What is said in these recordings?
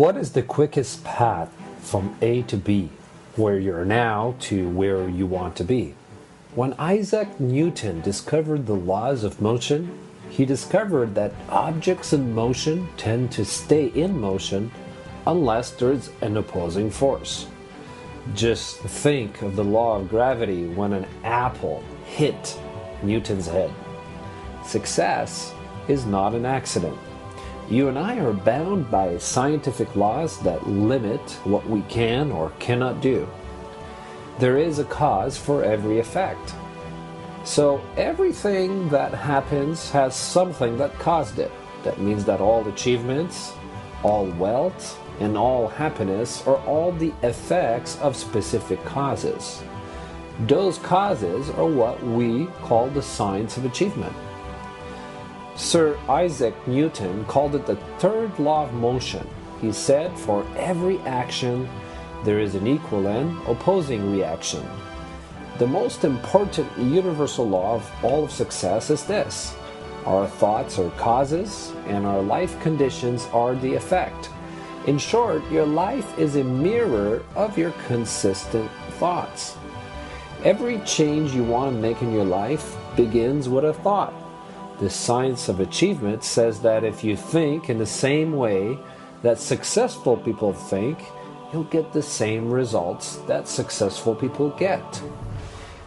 What is the quickest path from A to B, where you are now to where you want to be? When Isaac Newton discovered the laws of motion, he discovered that objects in motion tend to stay in motion unless there's an opposing force. Just think of the law of gravity when an apple hit Newton's head. Success is not an accident. You and I are bound by scientific laws that limit what we can or cannot do. There is a cause for every effect. So everything that happens has something that caused it. That means that all achievements, all wealth, and all happiness are all the effects of specific causes. Those causes are what we call the science of achievement. Sir Isaac Newton called it the third law of motion. He said, for every action, there is an equal and opposing reaction. The most important universal law of all of success is this: our thoughts are causes, and our life conditions are the effect. In short, your life is a mirror of your consistent thoughts. Every change you want to make in your life begins with a thought. The science of achievement says that if you think in the same way that successful people think, you'll get the same results that successful people get.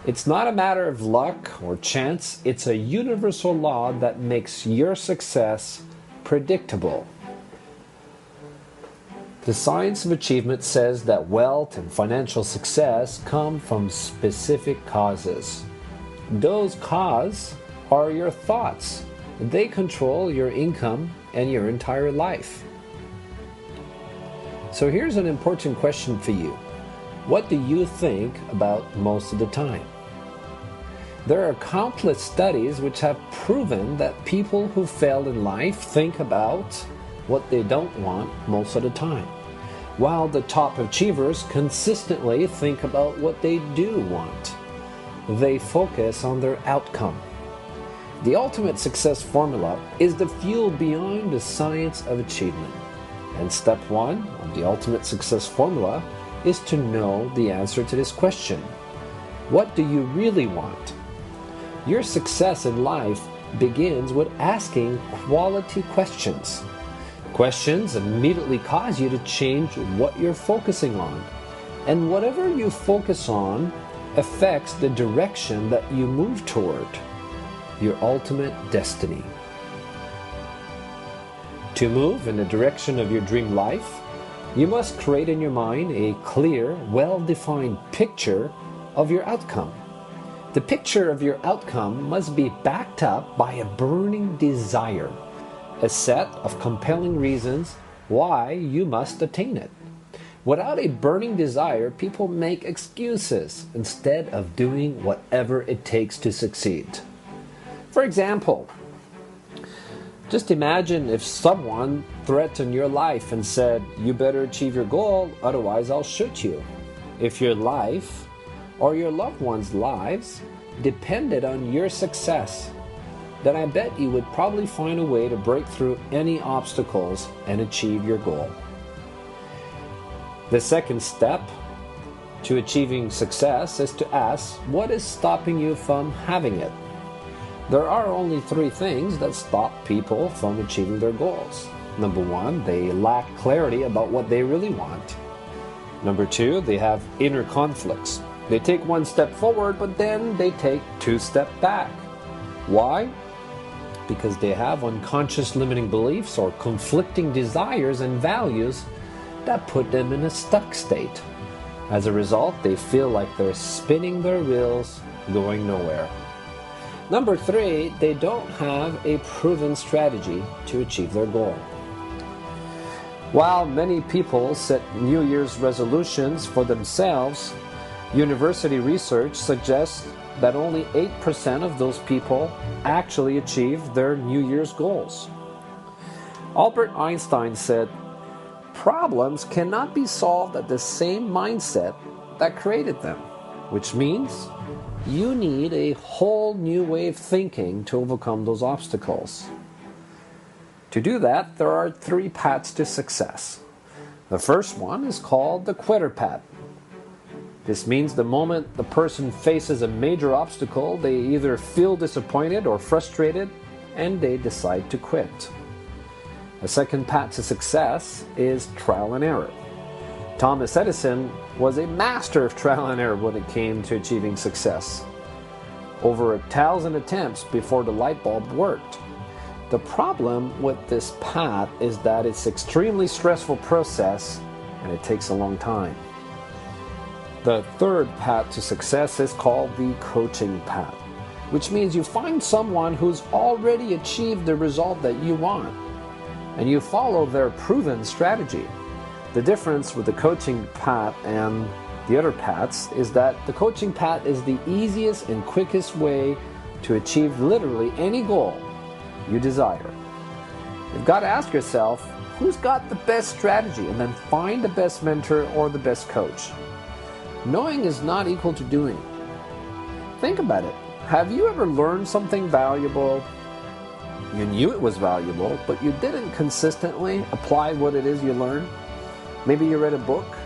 It's not a matter of luck or chance, it's a universal law that makes your success predictable. The science of achievement says that wealth and financial success come from specific causes. Those causes are your thoughts. They control your income and your entire life. So here's an important question for you. What do you think about most of the time? There are countless studies which have proven that people who fail in life think about what they don't want most of the time, while the top achievers consistently think about what they do want. They focus on their outcome. The ultimate success formula is the fuel beyond the science of achievement. And step one of the ultimate success formula is to know the answer to this question. What do you really want? Your success in life begins with asking quality questions. Questions immediately cause you to change what you're focusing on. And whatever you focus on affects the direction that you move toward, your ultimate destiny. To move in the direction of your dream life, you must create in your mind a clear, well-defined picture of your outcome. The picture of your outcome must be backed up by a burning desire, a set of compelling reasons why you must attain it. Without a burning desire, people make excuses instead of doing whatever it takes to succeed. For example, just imagine if someone threatened your life and said, "You better achieve your goal, otherwise I'll shoot you." If your life or your loved ones' lives depended on your success, then I bet you would probably find a way to break through any obstacles and achieve your goal. The second step to achieving success is to ask, what is stopping you from having it? There are only three things that stop people from achieving their goals. Number one, they lack clarity about what they really want. Number two, they have inner conflicts. They take one step forward, but then they take two steps back. Why? Because they have unconscious limiting beliefs or conflicting desires and values that put them in a stuck state. As a result, they feel like they're spinning their wheels, going nowhere. Number three, they don't have a proven strategy to achieve their goal. While many people set New Year's resolutions for themselves, university research suggests that only 8% of those people actually achieve their New Year's goals. Albert Einstein said, "Problems cannot be solved at the same mindset that created them," which means you need a whole new way of thinking to overcome those obstacles. To do that, there are three paths to success. The first one is called the quitter pat. This means the moment the person faces a major obstacle, they either feel disappointed or frustrated, and they decide to quit. The second path to success is trial and error. Thomas Edison was a master of trial and error when it came to achieving success. Over 1,000 attempts before the light bulb worked. The problem with this path is that it's an extremely stressful process and it takes a long time. The third path to success is called the coaching path, which means you find someone who's already achieved the result that you want, and you follow their proven strategy. The difference with the coaching path and the other paths is that the coaching path is the easiest and quickest way to achieve literally any goal you desire. You've got to ask yourself, who's got the best strategy, and then find the best mentor or the best coach. Knowing is not equal to doing. Think about it. Have you ever learned something valuable? You knew it was valuable, but you didn't consistently apply what it is you learned? Maybe you read a book,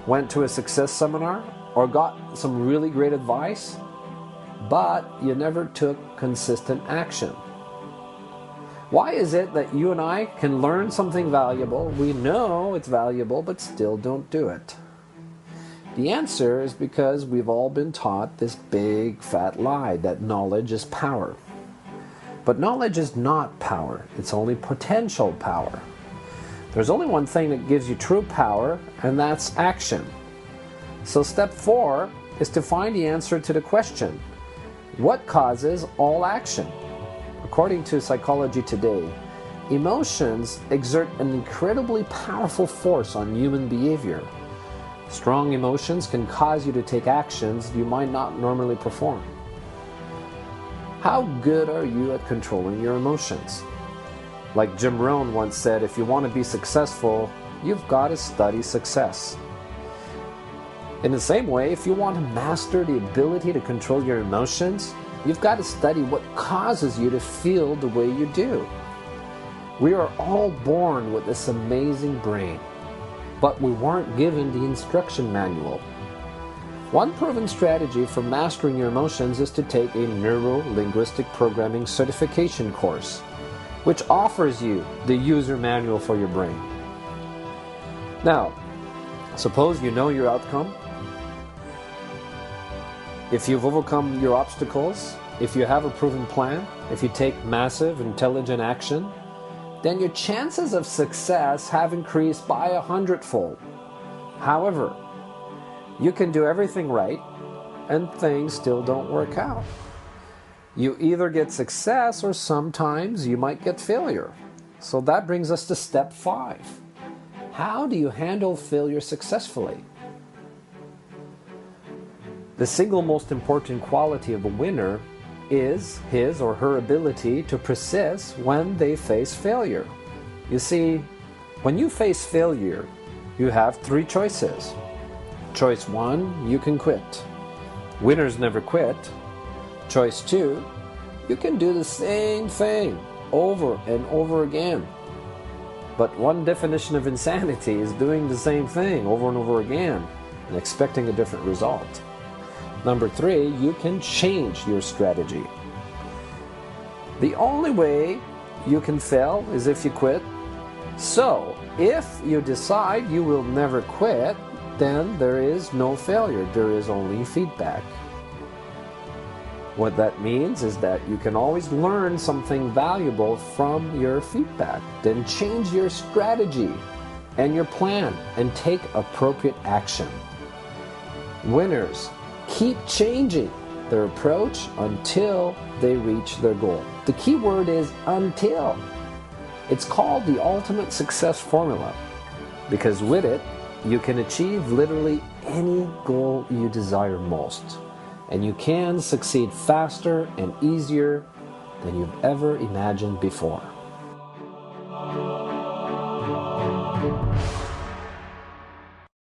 went to a success seminar, or got some really great advice, but you never took consistent action. Why is it that you and I can learn something valuable, we know it's valuable, but still don't do it? The answer is because we've all been taught this big fat lie that knowledge is power. But knowledge is not power, it's only potential power. There's only one thing that gives you true power, and that's action. So step 4 is to find the answer to the question, what causes all action? According to Psychology Today, emotions exert an incredibly powerful force on human behavior. Strong emotions can cause you to take actions you might not normally perform. How good are you at controlling your emotions? Like Jim Rohn once said, if you want to be successful, you've got to study success. In the same way, if you want to master the ability to control your emotions, you've got to study what causes you to feel the way you do. We are all born with this amazing brain, but we weren't given the instruction manual. One proven strategy for mastering your emotions is to take a neuro-linguistic programming certification course, which offers you the user manual for your brain. Now, suppose you know your outcome. If you've overcome your obstacles, if you have a proven plan, if you take massive, intelligent action, then your chances of success have increased by 100-fold. However, you can do everything right, and things still don't work out. You either get success, or sometimes you might get failure. So that brings us to step 5. How do you handle failure successfully? The single most important quality of a winner is his or her ability to persist when they face failure. You see, when you face failure, you have 3 choices. Choice 1, you can quit. Winners never quit. Choice 2, you can do the same thing over and over again. But one definition of insanity is doing the same thing over and over again and expecting a different result. Number 3, you can change your strategy. The only way you can fail is if you quit. So, if you decide you will never quit, then there is no failure, there is only feedback. What that means is that you can always learn something valuable from your feedback. Then change your strategy and your plan and take appropriate action. Winners keep changing their approach until they reach their goal. The key word is until. It's called the ultimate success formula because with it, you can achieve literally any goal you desire most. And you can succeed faster and easier than you've ever imagined before.